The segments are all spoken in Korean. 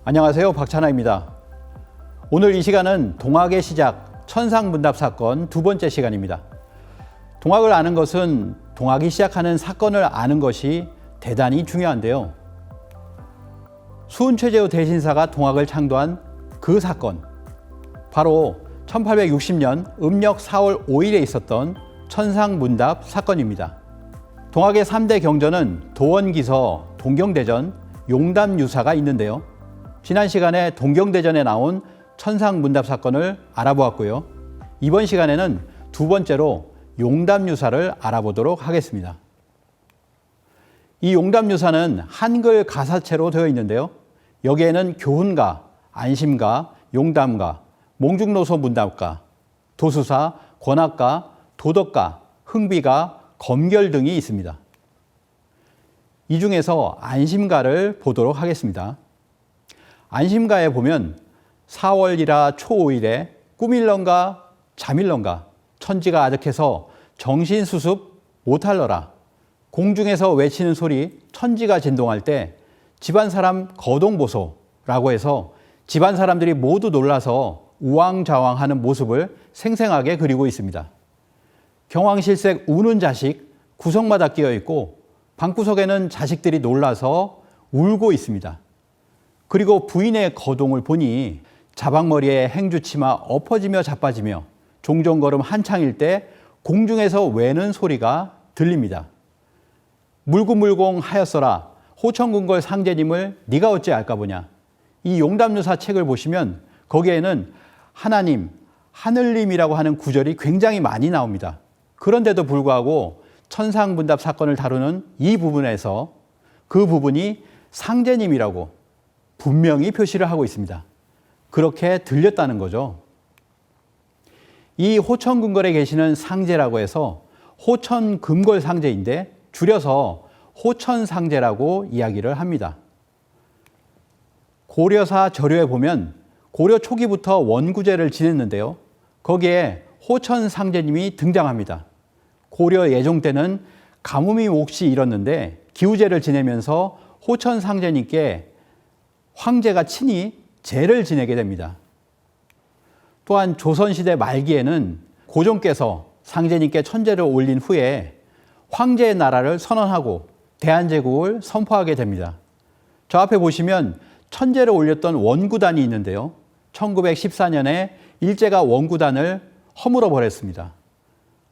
안녕하세요, 박찬하입니다. 오늘 이 시간은 동학의 시작, 천상문답 사건 두 번째 시간입니다. 동학을 아는 것은 동학이 시작하는 사건을 아는 것이 대단히 중요한데요. 수훈 최재우 대신사가 동학을 창도한 그 사건, 바로 1860년 음력 4월 5일에 있었던 천상문답 사건입니다. 동학의 3대 경전은 도원기서, 동경대전, 용담유사가 있는데요. 지난 시간에 동경대전에 나온 천상문답 사건을 알아보았고요. 이번 시간에는 두 번째로 용담유사를 알아보도록 하겠습니다. 이 용담유사는 한글 가사체로 되어 있는데요. 여기에는 교훈가, 안심가, 용담가, 몽중노소 문답가, 도수사, 권학가, 도덕가, 흥비가, 검결 등이 있습니다. 이 중에서 안심가를 보도록 하겠습니다. 안심가에 보면 4월이라 초5일에 꾸밀런가 잠일런가 천지가 아득해서 정신수습 못할러라. 공중에서 외치는 소리 천지가 진동할 때 집안 사람 거동보소라고 해서 집안 사람들이 모두 놀라서 우왕좌왕하는 모습을 생생하게 그리고 있습니다. 경황실색 우는 자식 구석마다 끼어 있고 방구석에는 자식들이 놀라서 울고 있습니다. 그리고 부인의 거동을 보니 자박머리에 행주치마 엎어지며 자빠지며 종종걸음 한창일 때 공중에서 외는 소리가 들립니다. 물구물공 하였어라 호천궁궐 상제님을 네가 어찌 알까 보냐. 이 용담유사 책을 보시면 거기에는 하나님, 하늘님이라고 하는 구절이 굉장히 많이 나옵니다. 그런데도 불구하고 천상문답 사건을 다루는 이 부분에서 그 부분이 상제님이라고 분명히 표시를 하고 있습니다. 그렇게 들렸다는 거죠. 이 호천궁궐에 계시는 상제라고 해서 호천금궐 상제인데 줄여서 호천상제라고 이야기를 합니다. 고려사 저료에 보면 고려 초기부터 원구제를 지냈는데요. 거기에 호천상제님이 등장합니다. 고려 예종 때는 가뭄이 몹시 일었는데 기우제를 지내면서 호천상제님께 황제가 친히 제를 지내게 됩니다. 또한 조선시대 말기에는 고종께서 상제님께 천제를 올린 후에 황제의 나라를 선언하고 대한제국을 선포하게 됩니다. 저 앞에 보시면 천제를 올렸던 원구단이 있는데요. 1914년에 일제가 원구단을 허물어 버렸습니다.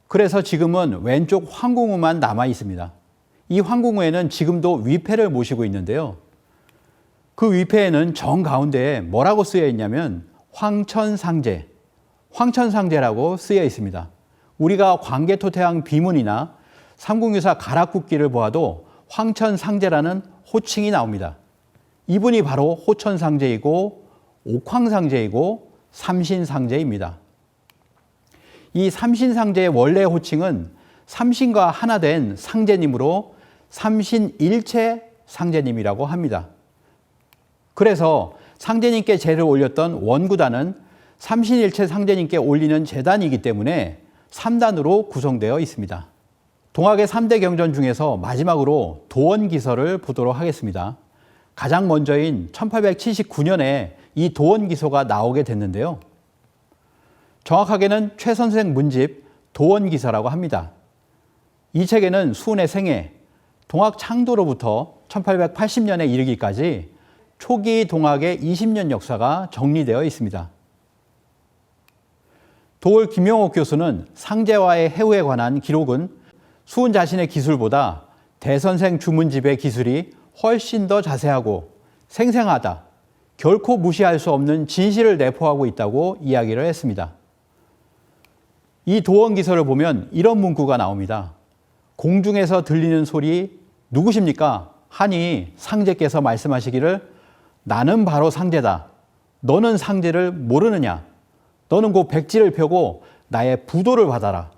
그래서 지금은 왼쪽 황궁우만 남아 있습니다. 이 황궁우에는 지금도 위패를 모시고 있는데요. 그 위패에는 정가운데에 뭐라고 쓰여 있냐면 황천상제, 황천상제라고 쓰여 있습니다. 우리가 광개토태왕 비문이나 삼국유사 가락국기를 보아도 황천상제라는 호칭이 나옵니다. 이분이 바로 호천상제이고 옥황상제이고 삼신상제입니다. 이 삼신상제의 원래 호칭은 삼신과 하나 된 상제님으로 삼신일체 상제님이라고 합니다. 그래서 상제님께 제를 올렸던 원구단은 삼신일체 상제님께 올리는 제단이기 때문에 3단으로 구성되어 있습니다. 동학의 3대 경전 중에서 마지막으로 도원기서를 보도록 하겠습니다. 가장 먼저인 1879년에 이 도원기서가 나오게 됐는데요. 정확하게는 최선생 문집 도원기서라고 합니다. 이 책에는 수훈의 생애, 동학 창도로부터 1880년에 이르기까지 초기 동학의 20년 역사가 정리되어 있습니다. 도올 김용옥 교수는 상제와의 해후에 관한 기록은 수훈 자신의 기술보다 대선생 주문집의 기술이 훨씬 더 자세하고 생생하다, 결코 무시할 수 없는 진실을 내포하고 있다고 이야기를 했습니다. 이 도원기서를 보면 이런 문구가 나옵니다. 공중에서 들리는 소리 누구십니까? 하니 상제께서 말씀하시기를 나는 바로 상제다. 너는 상제를 모르느냐? 너는 곧 백지를 펴고 나의 부도를 받아라.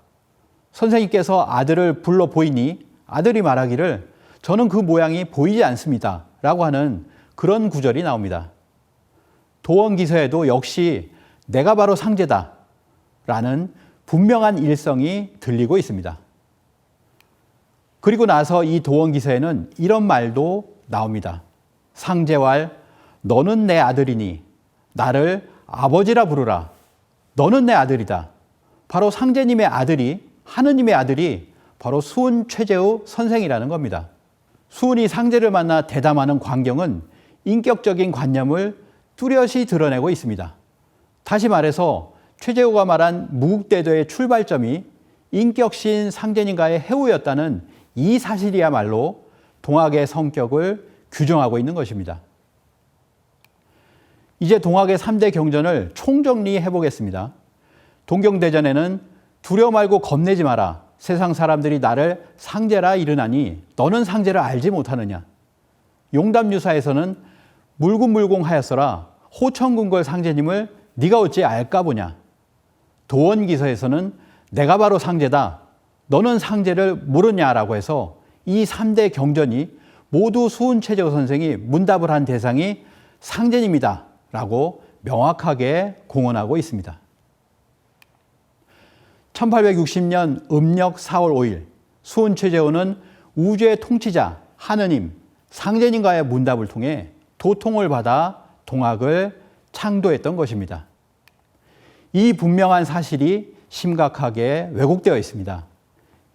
선생님께서 아들을 불러 보이니 아들이 말하기를 저는 그 모양이 보이지 않습니다. 라고 하는 그런 구절이 나옵니다. 도원기서에도 역시 내가 바로 상제다. 라는 분명한 일성이 들리고 있습니다. 그리고 나서 이 도원기서에는 이런 말도 나옵니다. 상제왈 너는 내 아들이니 나를 아버지라 부르라. 너는 내 아들이다. 바로 상제님의 아들이, 하느님의 아들이 바로 수은 최재우 선생이라는 겁니다. 수은이 상제를 만나 대담하는 광경은 인격적인 관념을 뚜렷이 드러내고 있습니다. 다시 말해서 최재우가 말한 무국대도의 출발점이 인격신 상제님과의 해우였다는 이 사실이야말로 동학의 성격을 규정하고 있는 것입니다. 이제 동학의 3대 경전을 총정리해 보겠습니다. 동경대전에는 두려워 말고 겁내지 마라. 세상 사람들이 나를 상제라 이르나니 너는 상제를 알지 못하느냐. 용담유사에서는 물궁물궁하였어라. 호천궁궐 상제님을 네가 어찌 알까 보냐. 도원기서에서는 내가 바로 상제다. 너는 상제를 모르냐라고 해서 이 3대 경전이 모두 수은 최재우 선생이 문답을 한 대상이 상제님이다 라고 명확하게 공언하고 있습니다. 1860년 음력 4월 5일 수은 최재우는 우주의 통치자 하느님 상제님과의 문답을 통해 도통을 받아 동학을 창도했던 것입니다. 이 분명한 사실이 심각하게 왜곡되어 있습니다.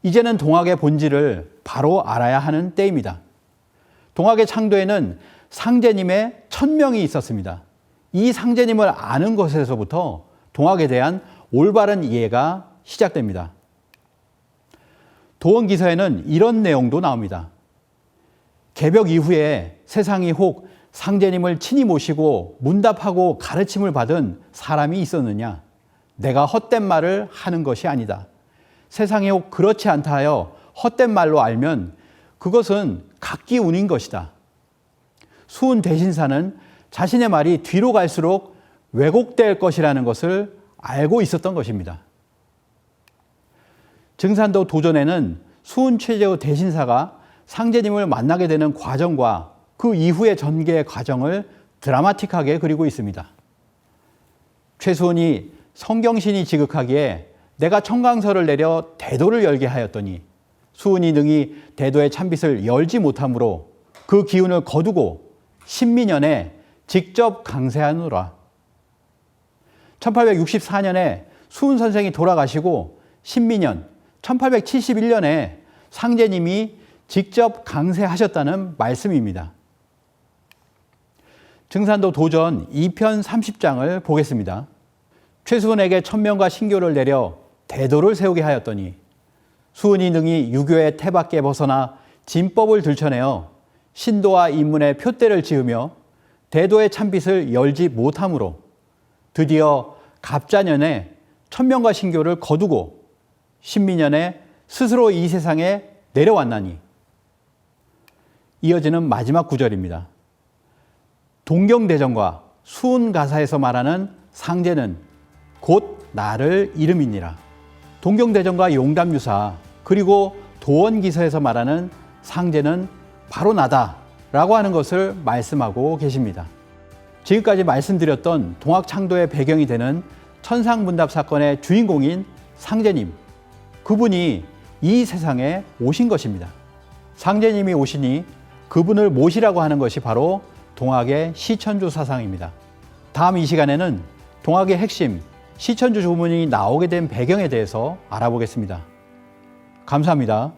이제는 동학의 본질을 바로 알아야 하는 때입니다. 동학의 창도에는 상제님의 천명이 있었습니다. 이 상제님을 아는 것에서부터 동학에 대한 올바른 이해가 시작됩니다. 도원기서에는 이런 내용도 나옵니다. 개벽 이후에 세상이 혹 상제님을 친히 모시고 문답하고 가르침을 받은 사람이 있었느냐? 내가 헛된 말을 하는 것이 아니다. 세상에 혹 그렇지 않다 하여 헛된 말로 알면 그것은 각기운인 것이다. 수은 대신사는 자신의 말이 뒤로 갈수록 왜곡될 것이라는 것을 알고 있었던 것입니다. 증산도 도전에는 수은 최재우 대신사가 상제님을 만나게 되는 과정과 그 이후의 전개의 과정을 드라마틱하게 그리고 있습니다. 최수은이 성경신이 지극하기에 내가 청강서를 내려 대도를 열게 하였더니 수은이 능히 대도의 참빛을 열지 못하므로 그 기운을 거두고 신민년에 직접 강세하노라. 1864년에 수은 선생이 돌아가시고 신민년 1871년에 상제님이 직접 강세하셨다는 말씀입니다. 증산도 도전 2편 30장을 보겠습니다. 최수은에게 천명과 신교를 내려 대도를 세우게 하였더니 수은이 능히 유교의 태밖에 벗어나 진법을 들춰내어 신도와 인문의 표대를 지으며 대도의 참빛을 열지 못하므로 드디어 갑자년에 천명과 신교를 거두고 신민년에 스스로 이 세상에 내려왔나니. 이어지는 마지막 구절입니다. 동경대전과 수은가사에서 말하는 상제는 곧 나를 이름이니라. 동경대전과 용담유사 그리고 도원기서에서 말하는 상제는 바로 나다라고 하는 것을 말씀하고 계십니다. 지금까지 말씀드렸던 동학창도의 배경이 되는 천상문답 사건의 주인공인 상제님, 그분이 이 세상에 오신 것입니다. 상제님이 오시니 그분을 모시라고 하는 것이 바로 동학의 시천주 사상입니다. 다음 이 시간에는 동학의 핵심, 시천주 조문이 나오게 된 배경에 대해서 알아보겠습니다. 감사합니다.